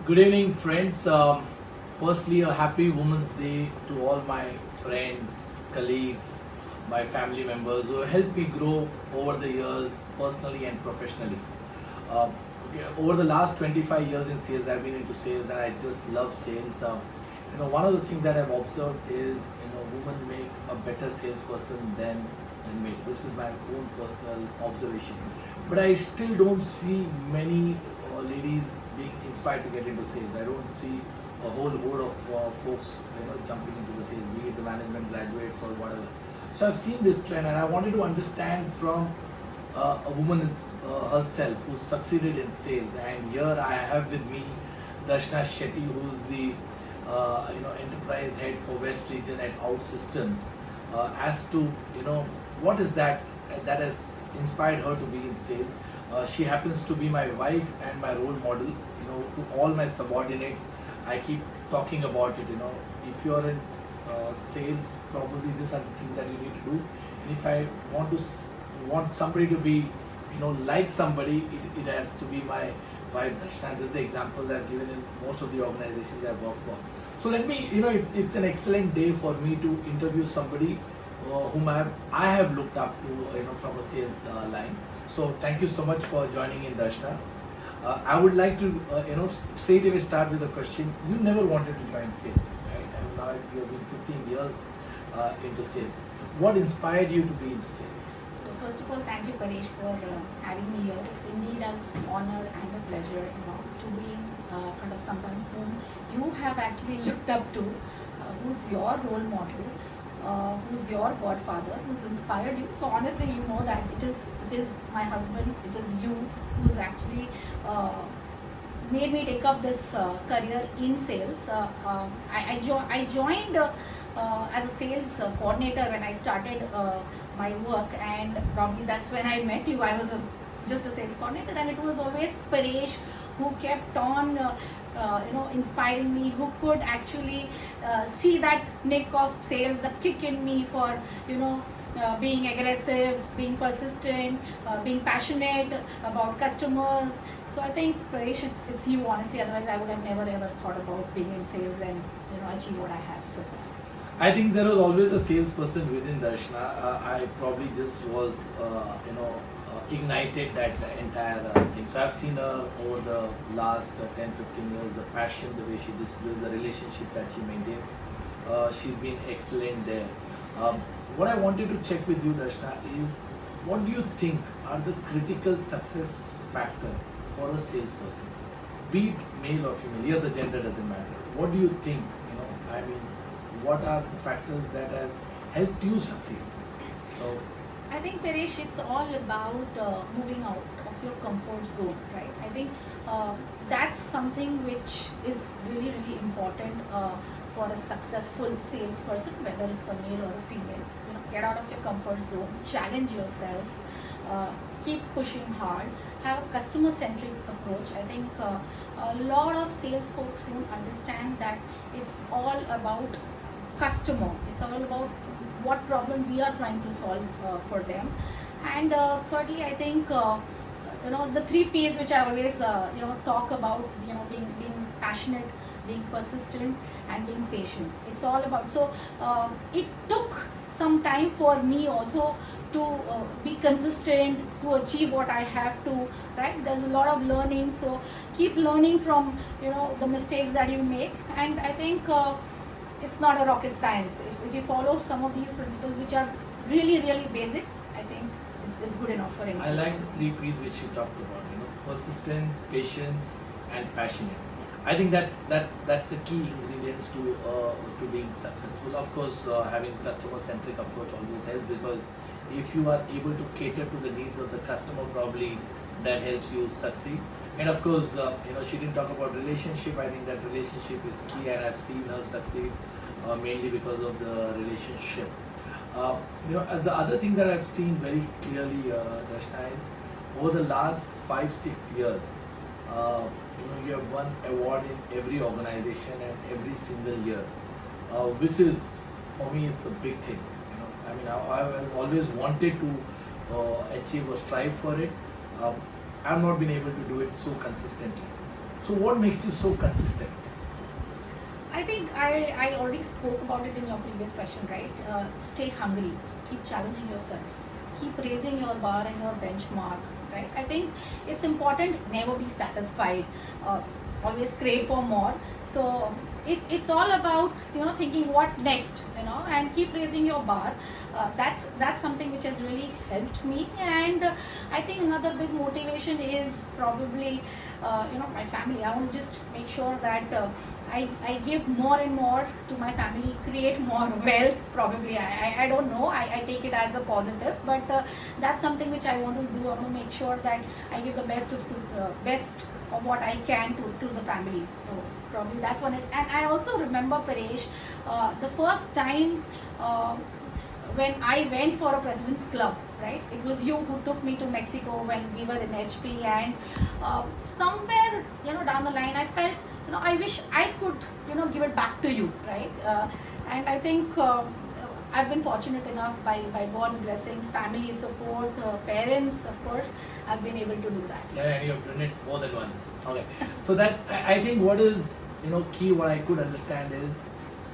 Good evening, friends. Firstly, a happy Women's Day to all my friends, colleagues, my family members who helped me grow over the years, personally and professionally. Uh, Over the last 25 years in sales, I've been into sales and I just love sales. One of the things that I've observed is, women make a better salesperson than me. This is my own personal observation. But I still don't see many ladies being inspired to get into sales. I don't see a whole horde of folks, jumping into the sales, be it the management graduates or whatever. So I've seen this trend, and I wanted to understand from a woman herself who succeeded in sales. And here I have with me Darshana Shetty, who's the enterprise head for West Region at OutSystems. As to what is that has inspired her to be in sales. She happens to be my wife and my role model. To all my subordinates, I keep talking about it. If you're in sales, probably these are the things that you need to do. And if I want somebody to be, like somebody, it has to be my wife Darshana. This is the examples I've given in most of the organizations I've worked for. So let me, it's an excellent day for me to interview somebody whom I have looked up to, from a sales line. So thank you so much for joining in, Darshana. I would like to, straight away start with a question. You never wanted to join sales, right? And now you've been 15 years into sales. What inspired you to be into sales? So first of all, thank you, Paresh, for having me here. It's indeed an honor and a pleasure, to be kind of someone whom you have actually looked up to, who's your role model, who's your godfather, who's inspired you. So honestly, you know that it is my husband, it is you who's actually made me take up this career in sales. I joined as a sales coordinator when I started my work, and probably that's when I met you. I was just a sales coordinator, and it was always Paresh who kept on inspiring me, who could actually see that nick of sales, the kick in me for being aggressive, being persistent, being passionate about customers. So I think, Paresh, it's you, honestly. Otherwise, I would have never ever thought about being in sales and achieve what I have so far. I think there was always a salesperson within Darshana. I probably just was, ignited that entire thing. So I've seen her over the last 10-15 years, the passion, the way she displays, the relationship that she maintains. She's been excellent there. What I wanted to check with you, Darshana, is what do you think are the critical success factor for a salesperson? Be it male or female, here the gender doesn't matter. What do you think, what are the factors that has helped you succeed? So I think, Paresh, it's all about moving out of your comfort zone, right? I think that's something which is really, really important for a successful salesperson, whether it's a male or a female. Get out of your comfort zone, challenge yourself, keep pushing hard, have a customer-centric approach. I think a lot of sales folks don't understand that it's all about customer. It's all about what problem we are trying to solve for them. And thirdly, I think the 3 P's which I always talk about, being passionate, being persistent, and being patient. It's all about. So it took some time for me also to be consistent, to achieve what I have to. Right? There's a lot of learning. So keep learning from the mistakes that you make. And I think it's not a rocket science. If you follow some of these principles, which are really, really basic, I think it's good enough for anyone. I like the 3 P's which you talked about, persistent, patience, and passionate. I think that's the key ingredients to being successful. Of course, having customer-centric approach always helps, because if you are able to cater to the needs of the customer, probably that helps you succeed. And of course, she didn't talk about relationship. I think that relationship is key, and I've seen her succeed mainly because of the relationship. The other thing that I've seen very clearly, Darshana, is over the last 5-6 years, you have won award in every organization and every single year, which is, for me, it's a big thing. I've always wanted to achieve or strive for it. I've not been able to do it so consistently. So what makes you so consistent? I think I already spoke about it in your previous question, right? Stay hungry, keep challenging yourself, keep raising your bar and your benchmark, right? I think it's important never be satisfied, always crave for more. So it's all about thinking what next, and keep raising your bar. That's something which has really helped me, and I think another big motivation is probably my family. I want to just make sure that I give more and more to my family, create more wealth. Probably I don't know. I take it as a positive, but that's something which I want to do. I want to make sure that I give the best of what I can to the family. So probably that's one. And I also remember, Paresh, the first time when I went for a president's club, right? It was you who took me to Mexico when we were in HP, and somewhere down the line, I felt I wish I could give it back to you, right? And I think I've been fortunate enough by God's blessings, family support, parents, of course, I've been able to do that. Yeah, and you have done it more than once. Okay. So that I think what is key, what I could understand is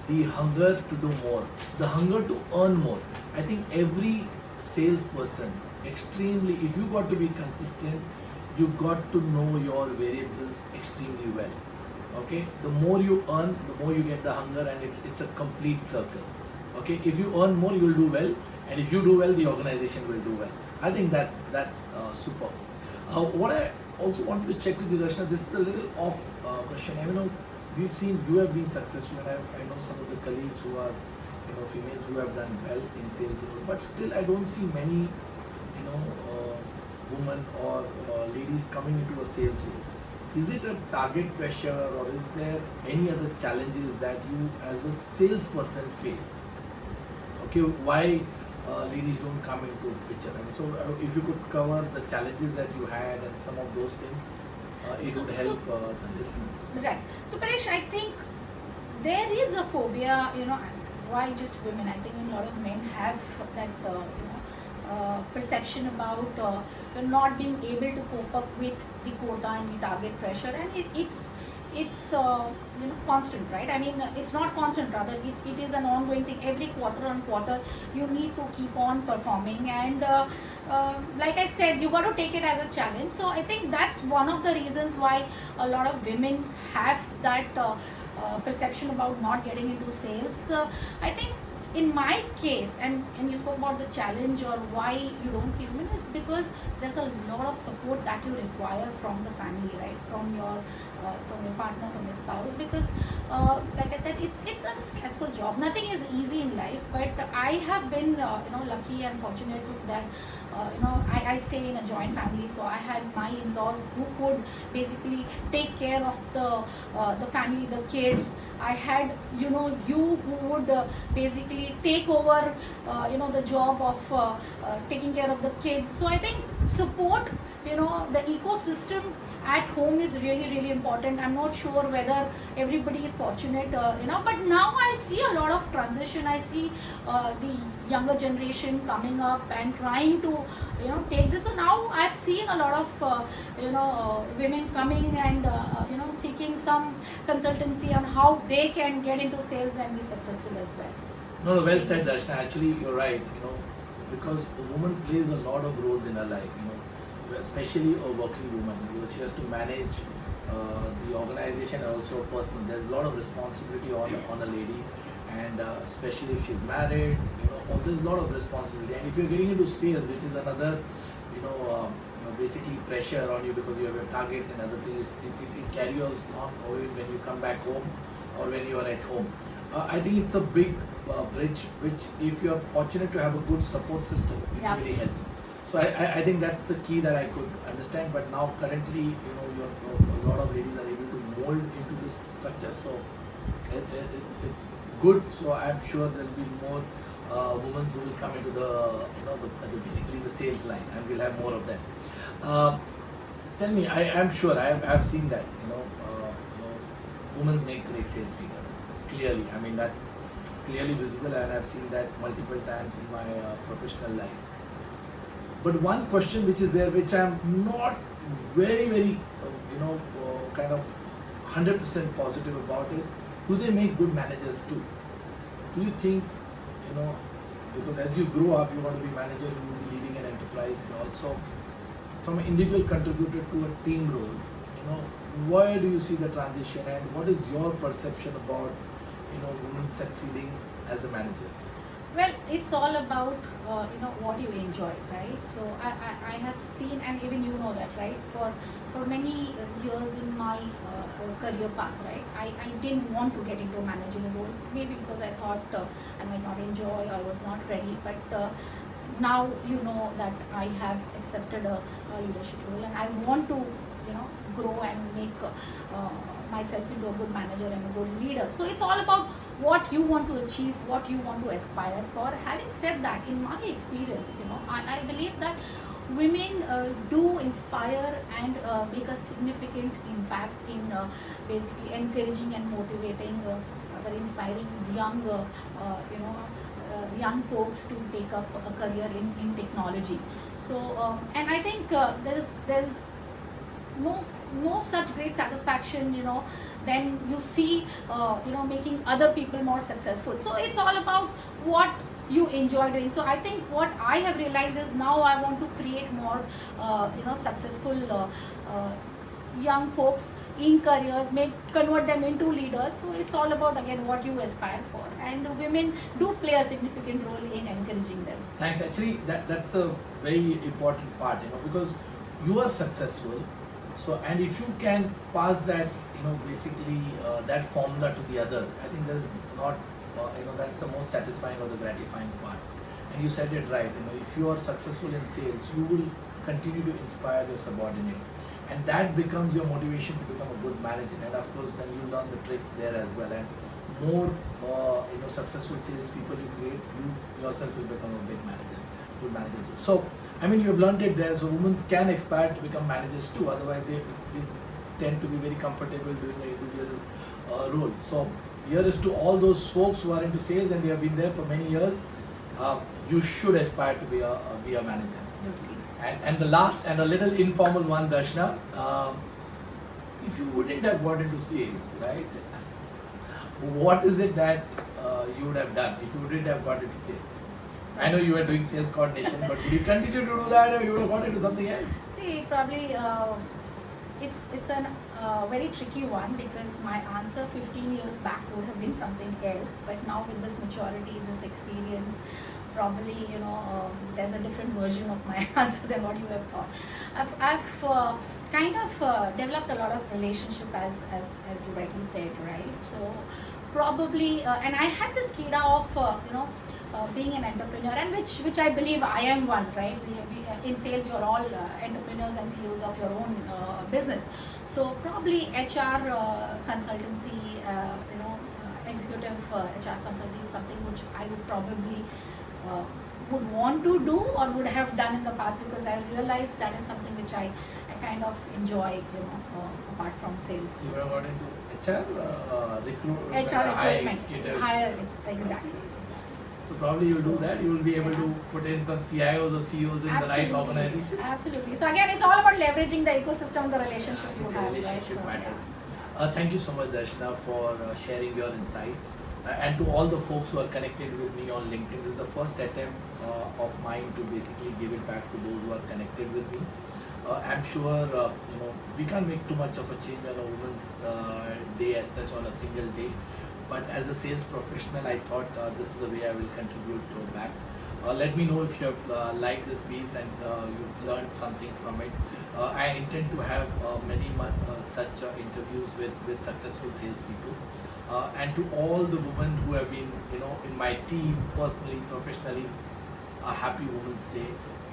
the hunger to do more, the hunger to earn more. I think every salesperson, extremely, if you got to be consistent, you got to know your variables extremely well. Okay, the more you earn, the more you get the hunger, and it's a complete circle. Okay, if you earn more, you will do well, and if you do well, the organization will do well. I think that's super. What I also wanted to check with you, Darshana, this is a little off question. I know we've seen you have been successful, and I know some of the colleagues who are females who have done well in sales, but still I don't see many women or ladies coming into a sales role. Is it a target pressure, or is there any other challenges that you as a salesperson face? Okay, why ladies don't come into picture? And so if you could cover the challenges that you had and some of those things, it would help the listeners. Right. So Paresh, I think there is a phobia, why just women? I think a lot of men have that perception about not being able to cope up with the quota and the target pressure, and it's constant, right? I mean, it's not constant, rather it is an ongoing thing. Every quarter on quarter you need to keep on performing, and like I said, you got to take it as a challenge. So I think that's one of the reasons why a lot of women have that perception about not getting into sales. I think in my case, and you spoke about the challenge or why you don't see women, is because there's a lot of support that you require from the family, right? From your partner, from your spouse, because like I said, it's a stressful job. Nothing is easy in life, but I have been lucky and fortunate that I stay in a joint family, so I had my in-laws who could basically take care of the family, the kids. I had you who would basically take over the job of taking care of the kids. So I think support, the ecosystem at home is really, really important. I'm not sure whether everybody is fortunate, but now I see a lot of transition. I see the younger generation coming up and trying to take this. So now I've seen a lot of women coming and seeking some consultancy on how they can get into sales and be successful as well. So, No, well said, Darshana. Actually, you're right. Because a woman plays a lot of roles in her life. Especially a working woman, because she has to manage the organization and also personal. There's a lot of responsibility on a lady, and especially if she's married, there's a lot of responsibility. And if you're getting into sales, which is another, basically pressure on you, because you have your targets and other things, it carries on when you come back home or when you are at home. I think it's a big bridge, which if you're fortunate to have a good support system, it really helps. So I think that's the key that I could understand. But now currently, a lot of ladies are able to mold into this structure. So it's good. So I'm sure there'll be more women who will come into basically the sales line, and we'll have more of that. Tell me, I'm sure I've seen that. Women make great sales leader. Clearly, I mean that's clearly visible, and I've seen that multiple times in my professional life. But one question which is there, which I'm not very, very, kind of 100% positive about is, do they make good managers too? Do you think, because as you grow up, you want to be manager, you will be leading an enterprise, and also from an individual contributor to a team role, where do you see the transition, and what is your perception about, women succeeding as a manager? Well, it's all about what you enjoy, right? So I have seen, and even you know that, right? For many years in my career path, right? I didn't want to get into a managerial role, maybe because I thought I might not enjoy, or I was not ready. But now you know that I have accepted a leadership role, and I want to grow and make myself into a good manager and a good leader. So it's all about what you want to achieve, what you want to aspire for. Having said that, in my experience, I believe that women do inspire and make a significant impact in basically encouraging and motivating other inspiring young folks to take up a career in technology. So and I think there's no such great satisfaction then you see making other people more successful. So it's all about what you enjoy doing. So I think what I have realized is, now I want to create more successful young folks in careers, convert them into leaders. So it's all about, again, what you aspire for, and women do play a significant role in encouraging them. Thanks. Actually, that's a very important part, because you are successful. So, and if you can pass that, basically that formula to the others, I think there's not, that's the most satisfying or the gratifying part. And you said it right. If you are successful in sales, you will continue to inspire your subordinates, and that becomes your motivation to become a good manager. And of course, then you learn the tricks there as well. And more, successful sales people you create, you yourself will become a big manager, good manager. So, you have learned it there. So women can aspire to become managers too. Otherwise, they tend to be very comfortable doing an individual role. So here is to all those folks who are into sales and they have been there for many years. You should aspire to be a manager. Absolutely. And the last and a little informal one, Darshana, if you wouldn't have got into sales, right? What is it that you would have done if you wouldn't have got into sales? I know you were doing sales coordination, but would you continue to do that, or you would have got into something else? See, probably it's a very tricky one, because my answer 15 years back would have been something else. But now with this maturity, this experience, probably there's a different version of my answer than what you have thought. I've kind of developed a lot of relationship, as you rightly said, right? So probably and I had this kida of being an entrepreneur, and which I believe I am one, right? We in sales, you're all entrepreneurs and CEOs of your own business. So probably HR consultancy, executive HR consulting is something which I would probably would want to do or would have done in the past, because I realized that is something which I kind of enjoy, apart from sales. You would have got into HR recruitment, recruitment, higher, exactly. So probably you'll do that. You will be able to put in some CIOs or CEOs in the right organization. Absolutely. So again, it's all about leveraging the ecosystem, the relationship you have. Relationship right? matters. Thank you so much, Darshana, for sharing your insights. And to all the folks who are connected with me on LinkedIn, this is the first attempt of mine to basically give it back to those who are connected with me. I'm sure we can't make too much of a change on a woman's day as such on a single day. But as a sales professional, I thought this is the way I will contribute to back. Let me know if you have liked this piece and you've learned something from it. I intend to have many such interviews with successful salespeople. And to all the women who have been, in my team, personally, professionally, a happy Women's Day.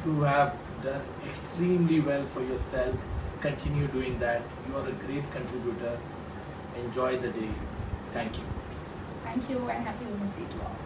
You have done extremely well for yourself. Continue doing that. You are a great contributor. Enjoy the day. Thank you. Thank you, and happy Women's Day to all.